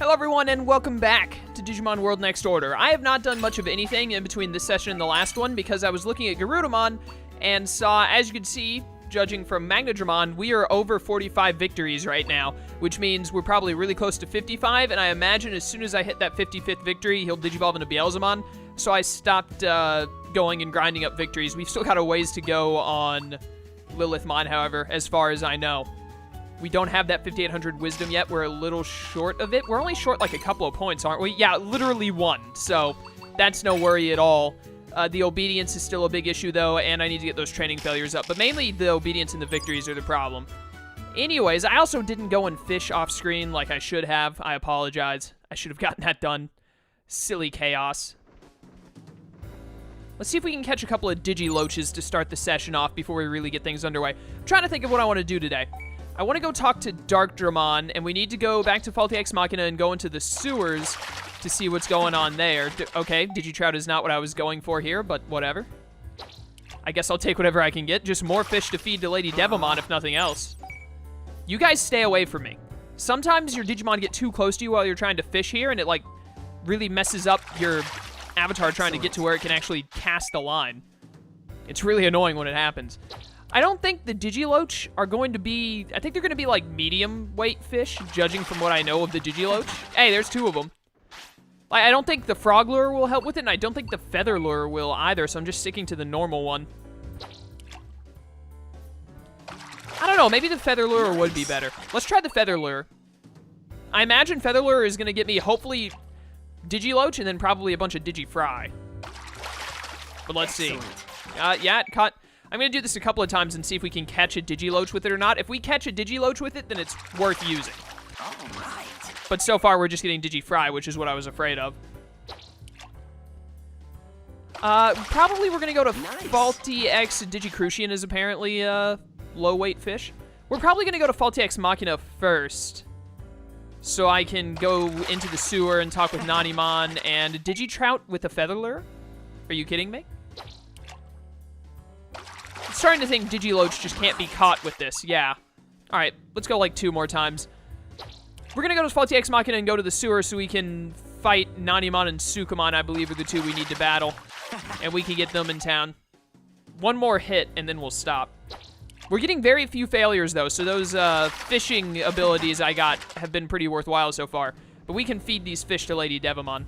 Hello everyone and welcome back to Digimon World Next Order. I have not done much of anything in between this session and the last one because I was looking at Garudamon and saw, as you can see, judging from Magnadramon, we are over 45 victories right now, which means we're probably really close to 55, and I imagine as soon as I hit that 55th victory, he'll Digivolve into Beelzemon, so I stopped going and grinding up victories. We've still got a ways to go on Lilithmon, however, as far as I know. We don't have that 5,800 wisdom yet. We're a little short of it. We're only short like a couple of points, aren't we? Yeah, literally one. So that's no worry at all. The obedience is still a big issue, though, and I need to get those training failures up. But mainly the obedience and the victories are the problem. Anyways, I also didn't go and fish off screen like I should have. I apologize. I should have gotten that done. Silly chaos. Let's see if we can catch a couple of Digiloaches to start the session off before we really get things underway. I'm trying to think of what I want to do today. I want to go talk to Darkdramon, and we need to go back to Faulty Exmachina and go into the sewers to see what's going on there. Okay, Digitrout is not what I was going for here, but whatever. I guess I'll take whatever I can get. Just more fish to feed to Lady Devimon, if nothing else. You guys stay away from me. Sometimes your Digimon get too close to you while you're trying to fish here, and it, like, really messes up your avatar trying to get to where it can actually cast a line. It's really annoying when it happens. I don't think the Digiloach are going to be... I think they're going to be, like, medium-weight fish, judging from what I know of the Digiloach. Hey, there's two of them. I don't think the Frog Lure will help with it, and I don't think the Feather Lure will either, so I'm just sticking to the normal one. I don't know, maybe the Feather Lure would be better. Let's try the Feather Lure. I imagine Feather Lure is going to get me, hopefully, Digiloach, and then probably a bunch of Digifry. But let's see. Yeah, it caught... I'm going to do this a couple of times and see if we can catch a Digiloach with it or not. If we catch a Digiloach with it, then it's worth using. All right. But so far, we're just getting Digifry, which is what I was afraid of. Probably we're going to go to Faulty X. Digicrucian is apparently a low-weight fish. We're probably going to go to Faulty Exmachina first, so I can go into the sewer and talk with Nanimon and Digitrout with a Feather Lure. Are you kidding me? Starting to think Digiloach just can't be caught with this. Yeah. All right, let's go like 2 more times. We're going to go to Faulty Exmachina and go to the sewer so we can fight Nanimon and Sukamon, I believe, are the two we need to battle. And we can get them in town. 1 more hit, and then we'll stop. We're getting very few failures, though, so those fishing abilities I got have been pretty worthwhile so far. But we can feed these fish to Lady Devimon.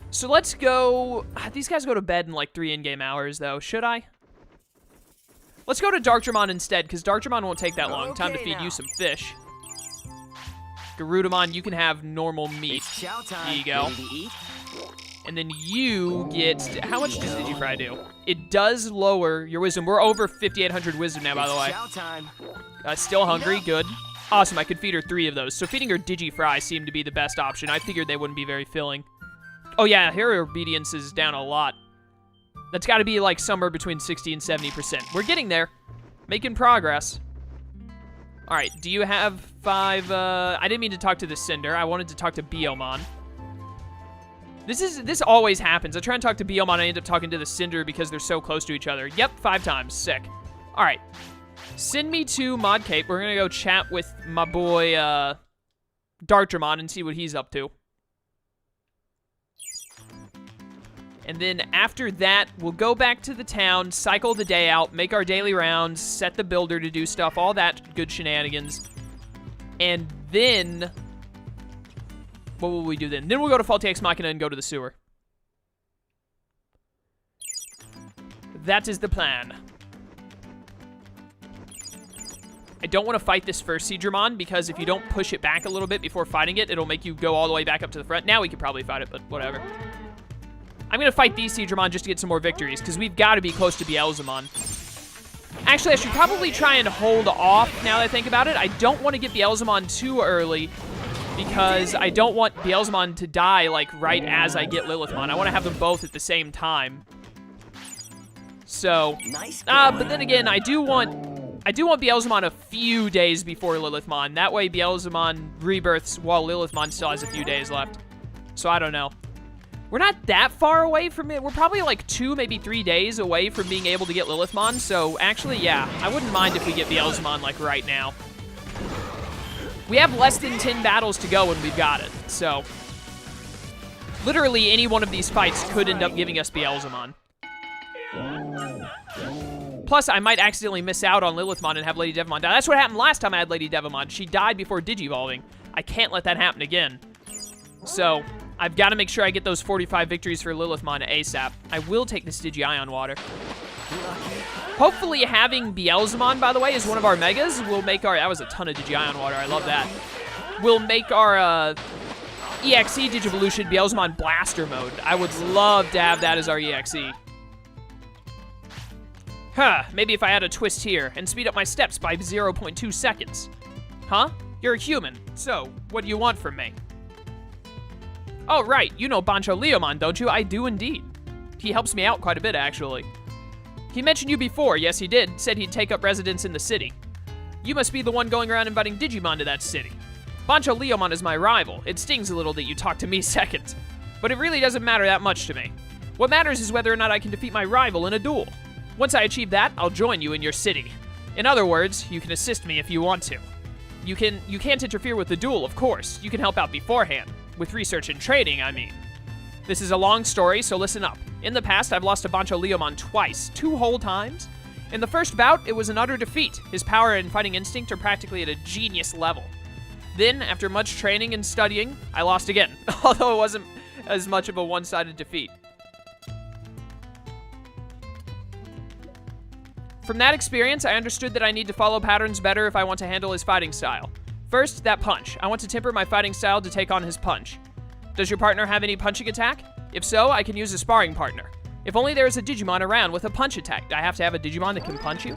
So let's go... These guys go to bed in like 3 in-game hours, though. Should I? Let's go to Darkdramon instead, because Darkdramon won't take that long. Time to feed you some fish. Garudamon, you can have normal meat. Here you go. And then you get... How much does Digifry do? It does lower your wisdom. We're over 5,800 wisdom now, by the way. Still hungry. Good. Awesome. I could feed her 3 of those. So feeding her Digifry seemed to be the best option. I figured they wouldn't be very filling. Oh, yeah, her obedience is down a lot. That's got to be, like, somewhere between 60 and 70%. We're getting there. Making progress. All right, do you have 5... I didn't mean to talk to the Cinder. I wanted to talk to Beelzemon. This always happens. I try and talk to Beelzemon, I end up talking to the Cinder because they're so close to each other. Yep, 5 times. Sick. All right. Send me to Mod Cape. We're going to go chat with my boy, Darkdramon and see what he's up to. And then after that, we'll go back to the town, cycle the day out, make our daily rounds, set the builder to do stuff, all that good shenanigans. And then... What will we do then? Then we'll go to Faulty Exmachina and go to the sewer. That is the plan. I don't want to fight this first Seadramon, because if you don't push it back a little bit before fighting it, it'll make you go all the way back up to the front. Now we could probably fight it, but whatever. I'm going to fight these Seadramon just to get some more victories, because we've got to be close to Beelzemon. Actually, I should probably try and hold off now that I think about it. I don't want to get Beelzemon too early, because I don't want Beelzemon to die, like, right as I get Lilithmon. I want to have them both at the same time. So, but then again, I do want Beelzemon a few days before Lilithmon. That way, Beelzemon rebirths while Lilithmon still has a few days left. So, I don't know. We're not that far away from it. We're probably like 2, maybe 3 days away from being able to get Lilithmon. So, actually, yeah, I wouldn't mind if we get Beelzemon, like, right now. We have less than 10 battles to go and we've got it. So, literally any one of these fights could end up giving us Beelzemon. Plus, I might accidentally miss out on Lilithmon and have Lady Devimon die. That's what happened last time I had Lady Devimon. She died before Digivolving. I can't let that happen again. So, I've got to make sure I get those 45 victories for Lilithmon ASAP. I will take this Digi-Ion Water. Hopefully having Beelzemon, by the way, is one of our Megas. Will make our... That was a ton of Digi-Ion Water. I love that. Will make our EXE Digivolution Beelzemon Blaster Mode. I would love to have that as our EXE. Huh, maybe if I add a twist here and speed up my steps by 0.2 seconds. Huh? You're a human, so what do you want from me? Oh, right, you know Bancho Leomon, don't you? I do indeed. He helps me out quite a bit, actually. He mentioned you before, yes he did, said he'd take up residence in the city. You must be the one going around inviting Digimon to that city. Bancho Leomon is my rival. It stings a little that you talk to me second, but it really doesn't matter that much to me. What matters is whether or not I can defeat my rival in a duel. Once I achieve that, I'll join you in your city. In other words, you can assist me if you want to. You can't interfere with the duel, of course. You can help out beforehand. With research and training, I mean. This is a long story, so listen up. In the past, I've lost to Bancho Leomon twice, 2 whole times. In the first bout, it was an utter defeat. His power and fighting instinct are practically at a genius level. Then, after much training and studying, I lost again, although it wasn't as much of a one-sided defeat. From that experience, I understood that I need to follow patterns better if I want to handle his fighting style. First, that punch. I want to temper my fighting style to take on his punch. Does your partner have any punching attack? If so, I can use a sparring partner. If only there is a Digimon around with a punch attack. Do I have to have a Digimon that can punch you?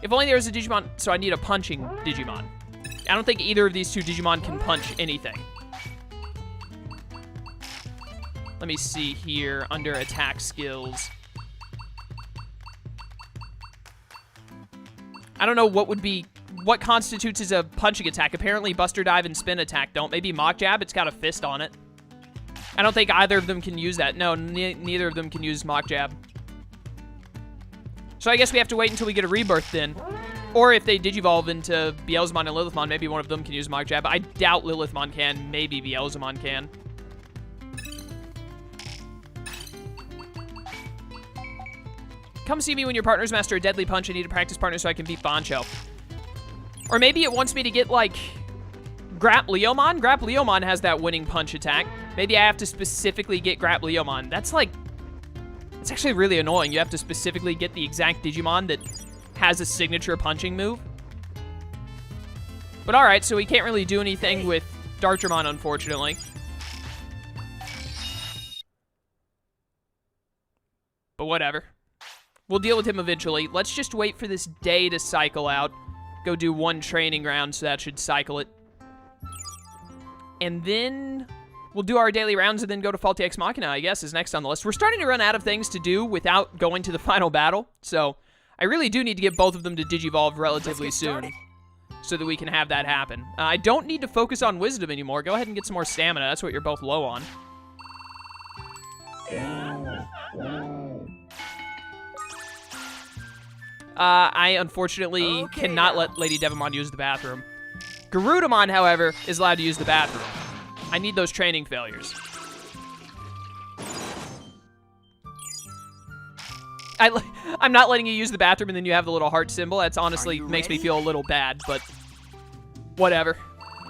If only there is a Digimon, so I need a punching Digimon. I don't think either of these two Digimon can punch anything. Let me see here, under attack skills. I don't know what constitutes as a punching attack. Apparently Buster Dive and Spin Attack don't. Maybe Mock Jab, it's got a fist on it. I don't think either of them can use that. No, neither of them can use Mock Jab. So I guess we have to wait until we get a rebirth then. Or if they Digivolve into Beelzemon and Lilithmon, maybe one of them can use Mock Jab. I doubt Lilithmon can. Maybe Beelzemon can. Come see me when your partners master a deadly punch. I need a practice partner so I can beat Bancho. Or maybe it wants me to get, like, Grap Leomon? Grap Leomon has that winning punch attack. Maybe I have to specifically get Grap Leomon. That's, like, it's actually really annoying. You have to specifically get the exact Digimon that has a signature punching move. But alright, so we can't really do anything with Darkdramon, unfortunately. But whatever. We'll deal with him eventually. Let's just wait for this day to cycle out. Go do 1 training round, so that should cycle it. And then we'll do our daily rounds and then go to Faulty Exmachina, I guess, is next on the list. We're starting to run out of things to do without going to the final battle. So I really do need to get both of them to Digivolve relatively soon so that we can have that happen. I don't need to focus on Wisdom anymore. Go ahead and get some more stamina. That's what you're both low on. I unfortunately cannot let Lady Devimon use the bathroom. Garudamon, however, is allowed to use the bathroom. I need those training failures. I'm not letting you use the bathroom and then you have the little heart symbol. That's honestly makes me feel a little bad, but whatever.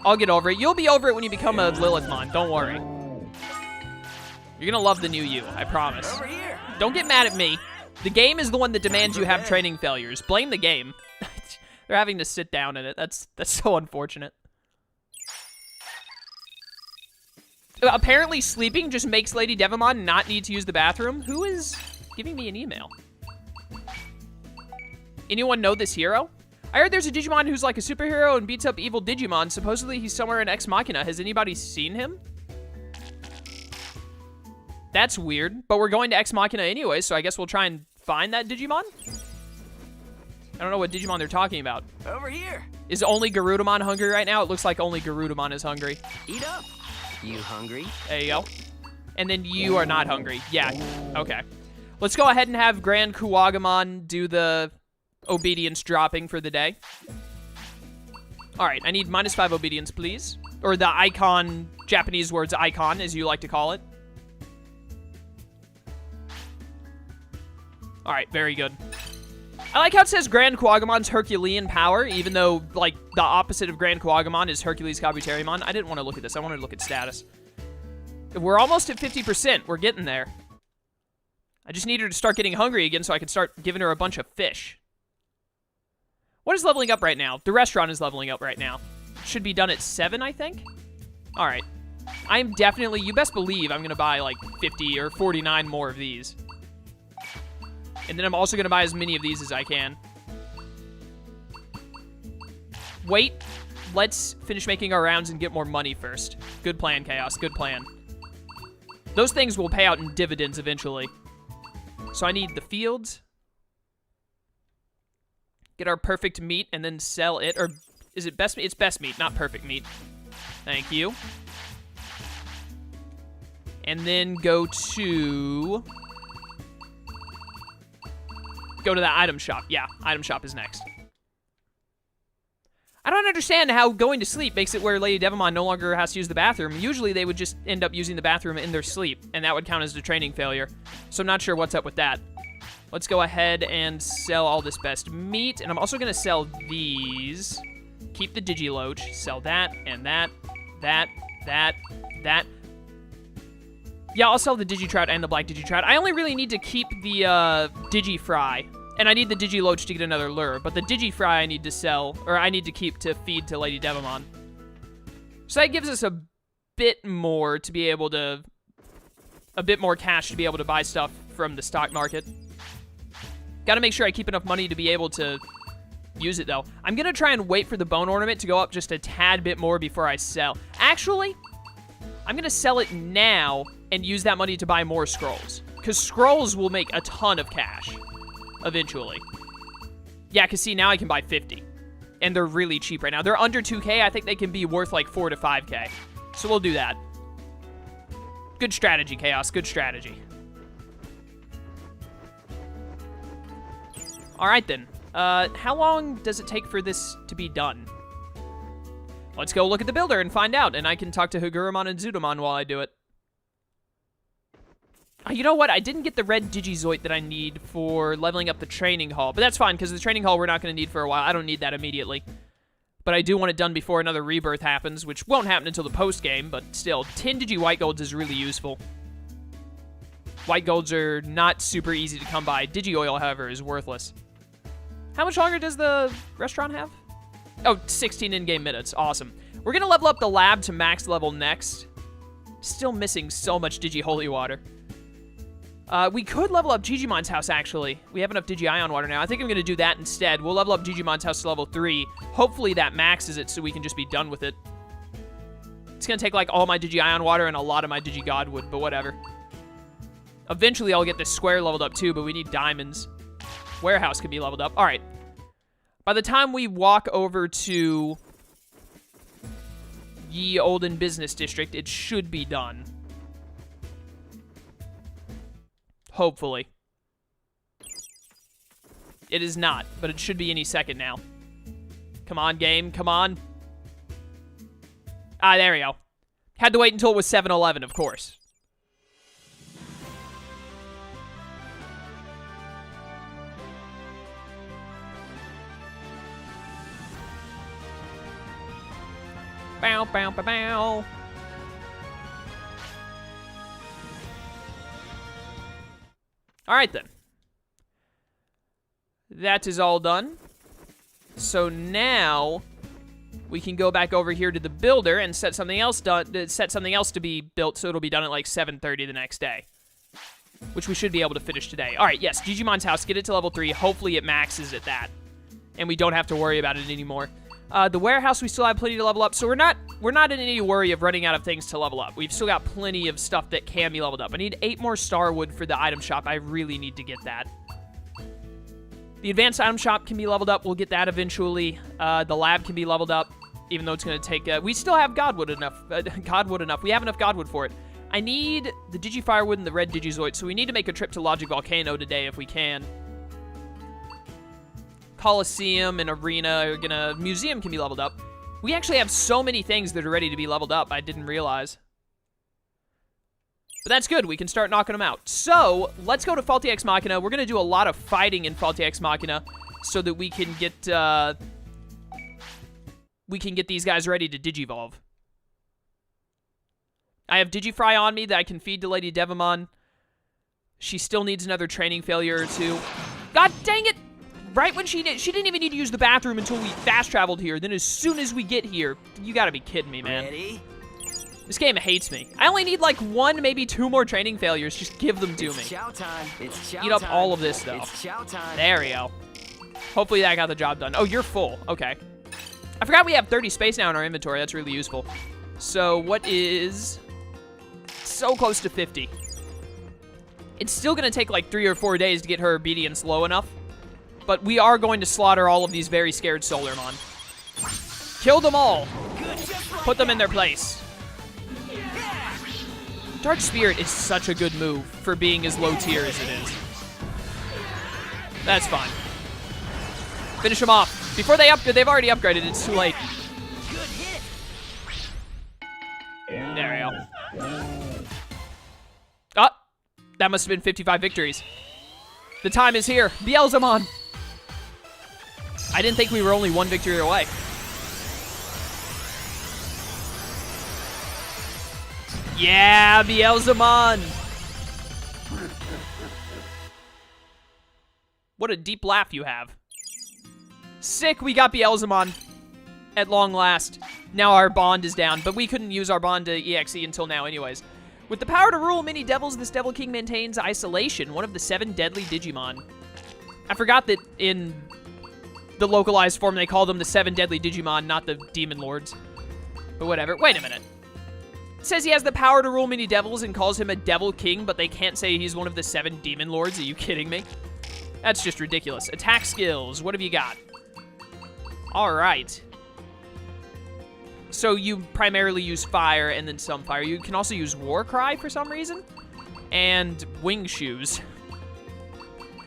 I'll get over it. You'll be over it when you become a Lilithmon. Don't worry. You're gonna love the new you, I promise. Don't get mad at me. The game is the one that demands you have training failures. Blame the game. They're having to sit down in it. That's so unfortunate. Apparently sleeping just makes Lady Devimon not need to use the bathroom. Who is giving me an email? Anyone know this hero? I heard there's a Digimon who's like a superhero and beats up evil Digimon. Supposedly he's somewhere in Exmachina. Has anybody seen him? That's weird, but we're going to Exmachina anyway, so I guess we'll try and find that Digimon? I don't know what Digimon they're talking about. Over here. Is only Garudamon hungry right now? It looks like only Garudamon is hungry. Eat up. You hungry? There you go. And then you are not hungry. Yeah, okay. Let's go ahead and have Grand Kuwagamon do the obedience dropping for the day. All right, I need -5 obedience, please. Or the icon, Japanese words icon, as you like to call it. All right, very good. I like how it says Grand Kuwagemon's Herculean power, even though, like, the opposite of Grand Kuwagemon is Hercules Kabuterimon. I didn't want to look at this. I wanted to look at status. We're almost at 50%. We're getting there. I just need her to start getting hungry again so I can start giving her a bunch of fish. What is leveling up right now? The restaurant is leveling up right now. Should be done at 7, I think? All right. I'm definitely, you best believe I'm going to buy, like, 50 or 49 more of these. And then I'm also going to buy as many of these as I can. Wait. Let's finish making our rounds and get more money first. Good plan, Chaos. Good plan. Those things will pay out in dividends eventually. So I need the fields. Get our perfect meat and then sell it. Or is it best meat? It's best meat, not perfect meat. Thank you. And then go to the item shop. Yeah, item shop is next. I don't understand how going to sleep makes it where Lady Devimon no longer has to use the bathroom. Usually they would just end up using the bathroom in their sleep, and that would count as a training failure. So I'm not sure what's up with that. Let's go ahead and sell all this best meat, and I'm also going to sell these. Keep the Digiloach. Sell that, and that. Yeah, I'll sell the Digitrout and the Black Digitrout. I only really need to keep the Digifry. And I need the Digiloach to get another lure. But the Digifry I need to sell, or I need to keep to feed to Lady Devimon. So that gives us a bit more to be able to... a bit more cash to be able to buy stuff from the stock market. Gotta make sure I keep enough money to be able to use it, though. I'm gonna try and wait for the bone ornament to go up just a tad bit more before I sell. Actually, I'm gonna sell it now and use that money to buy more scrolls. Because scrolls will make a ton of cash. Eventually. Yeah, because see, now I can buy 50. And they're really cheap right now. They're under 2K. I think they can be worth like 4 to 5K. So we'll do that. Good strategy, Chaos. Good strategy. Alright then. How long does it take for this to be done? Let's go look at the builder and find out. And I can talk to Hagurumon and Zudomon while I do it. You know what? I didn't get the red Digizoid that I need for leveling up the training hall. But that's fine, because the training hall we're not going to need for a while. I don't need that immediately. But I do want it done before another rebirth happens, which won't happen until the post-game. But still, 10 Digi White Golds is really useful. White Golds are not super easy to come by. Digi-Oil, however, is worthless. How much longer does the restaurant have? Oh, 16 in-game minutes. Awesome. We're going to level up the lab to max level next. Still missing so much Digi Holy Water. We could level up Gigimon's house, actually. We have enough Digi-Ion Water now. I think I'm going to do that instead. We'll level up Gigimon's house to level 3. Hopefully that maxes it so we can just be done with it. It's going to take, like, all my Digi-Ion Water and a lot of my Digi-Godwood, but whatever. Eventually I'll get this square leveled up, too, but we need diamonds. Warehouse can be leveled up. All right. By the time we walk over to Ye Olden Business District, it should be done. Hopefully. It is not, but it should be any second now. Come on, game. Come on. Ah, there we go. Had to wait until it was 7-Eleven, of course. Bow, bow, bow, bow. All right, then. That is all done. So now we can go back over here to the builder and set something else to be built, so it'll be done at like 7:30 the next day, which we should be able to finish today. All right, yes, Gigimon's house, get it to level 3. Hopefully it maxes at that, and we don't have to worry about it anymore. The warehouse, we still have plenty to level up, so we're not in any worry of running out of things to level up. We've still got plenty of stuff that can be leveled up. I need 8 more Starwood for the item shop. I really need to get that. The advanced item shop can be leveled up. We'll get that eventually. The lab can be leveled up, even though it's going to take... we still have Godwood enough. We have enough Godwood for it. I need the Digifirewood and the red Digizoid, so we need to make a trip to Logic Volcano today if we can. Coliseum and Arena are gonna... Museum can be leveled up. We actually have so many things that are ready to be leveled up, I didn't realize. But that's good, we can start knocking them out. So, let's go to Faulty Exmachina. We're gonna do a lot of fighting in Faulty Exmachina so that we can get these guys ready to Digivolve. I have Digifry on me that I can feed to Lady Devimon. She still needs another training failure or two. God dang it! Right when she didn't even need to use the bathroom until we fast traveled here. Then as soon as we get here, you gotta be kidding me, man. Ready? This game hates me. I only need like 1, maybe 2 more training failures. Just give them to me. Chow time. It's chow Eat up time. all of this, though. It's chow time. There we go. Hopefully that got the job done. Oh, you're full. Okay. I forgot we have 30 space now in our inventory. That's really useful. So what is... so close to 50. It's still going to take like 3 or 4 days to get her obedience low enough. But we are going to slaughter all of these very scared Solarmon. Kill them all. Put them in their place. Dark Spirit is such a good move for being as low tier as it is. That's fine. Finish them off. Before they upgrade, they've already upgraded. It's too late. There we go. Oh, that must have been 55 victories. The time is here. Beelzemon. I didn't think we were only 1 victory away. Yeah, Beelzemon. What a deep laugh you have. Sick, we got Beelzemon at long last. Now our bond is down, but we couldn't use our bond to EXE until now anyways. With the power to rule many devils, this Devil King maintains Isolation, one of the 7 deadly Digimon. I forgot that in the localized form they call them the 7 deadly Digimon, not the Demon Lords. But whatever. Wait a minute. It says he has the power to rule many devils and calls him a Devil King, but they can't say he's one of the 7 Demon Lords. Are you kidding me? That's just ridiculous. Attack skills. What have you got? All right. So you primarily use fire and then some fire. You can also use War Cry for some reason. And Wing Shoes.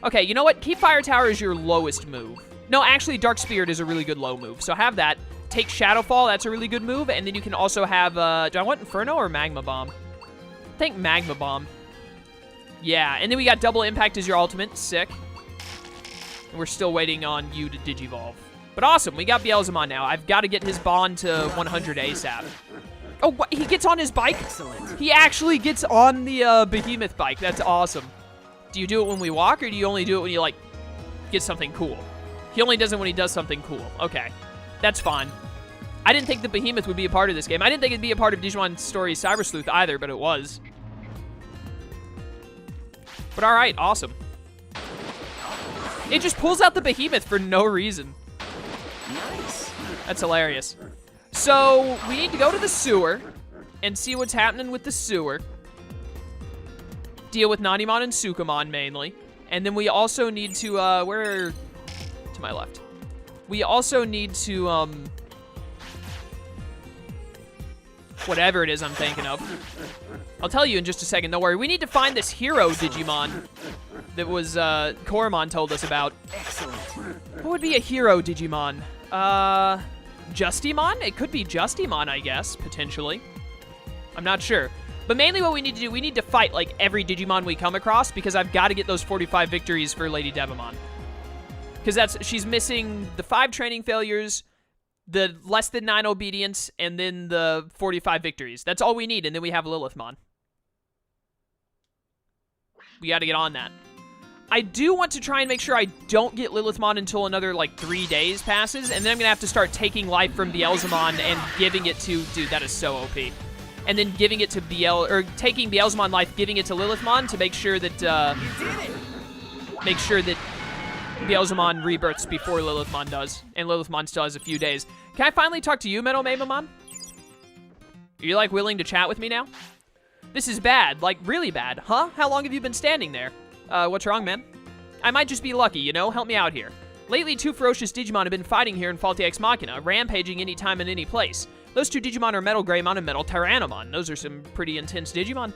Okay, you know what? Keep Fire Tower as your lowest move. No, actually, Dark Spirit is a really good low move. So have that. Take Shadowfall. That's a really good move. And then you can also have... do I want Inferno or Magma Bomb? I think Magma Bomb. Yeah, and then we got Double Impact as your ultimate. Sick. And we're still waiting on you to Digivolve. But awesome, we got Beelzemon now. I've got to get his bond to 100 ASAP. Oh, what? He gets on his bike? Excellent. He actually gets on the behemoth bike. That's awesome. Do you do it when we walk, or do you only do it when you, like, get something cool? He only does it when he does something cool. Okay, that's fine. I didn't think the behemoth would be a part of this game. I didn't think it'd be a part of Digimon Story's Cyber Sleuth either, but it was. But all right, awesome. It just pulls out the behemoth for no reason. Nice. That's hilarious. So, we need to go to the sewer and see what's happening with the sewer. Deal with Nanimon and Sukamon, mainly. And then we also need to, where... to my left. We also need to, whatever it is I'm thinking of. I'll tell you in just a second, don't worry. We need to find this hero Digimon that was, Koromon told us about. Excellent. What would be a hero Digimon? Justimon? It could be Justimon, I guess, potentially. I'm not sure. But mainly what we need to do, we need to fight, like, every Digimon we come across, because I've got to get those 45 victories for Lady Devimon. Because she's missing the 5 training failures, the less than 9 obedience, and then the 45 victories. That's all we need, and then we have Lilithmon. We got to get on that. I do want to try and make sure I don't get Lilithmon until another, like, 3 days passes, and then I'm going to have to start taking life from Beelzemon and giving it to... Dude, that is so OP. And then giving it to taking Beelzemon life, giving it to Lilithmon to make sure that, Beelzemon rebirths before Lilithmon does, and Lilithmon still has a few days. Can I finally talk to you, Metal Mamamon? Are you, like, willing to chat with me now? This is bad, like, really bad. Huh? How long have you been standing there? What's wrong, man? I might just be lucky, you know? Help me out here. Lately, 2 ferocious Digimon have been fighting here in Faulty Exmachina, rampaging any time and any place. Those 2 Digimon are Metal Greymon and Metal Tyrannomon. Those are some pretty intense Digimon.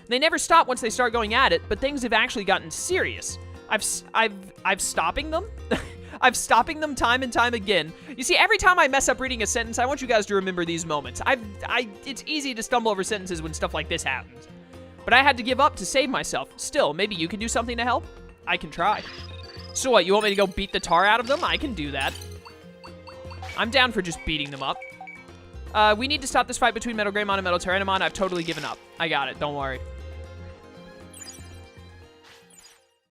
They never stop once they start going at it, but things have actually gotten serious. I've stopping them? I'm stopping them time and time again. You see, every time I mess up reading a sentence, I want you guys to remember these moments. It's easy to stumble over sentences when stuff like this happens. But I had to give up to save myself. Still, maybe you can do something to help? I can try. So what, you want me to go beat the tar out of them? I can do that. I'm down for just beating them up. We need to stop this fight between Metal Greymon and Metal Tyrannomon. I've totally given up. I got it, don't worry.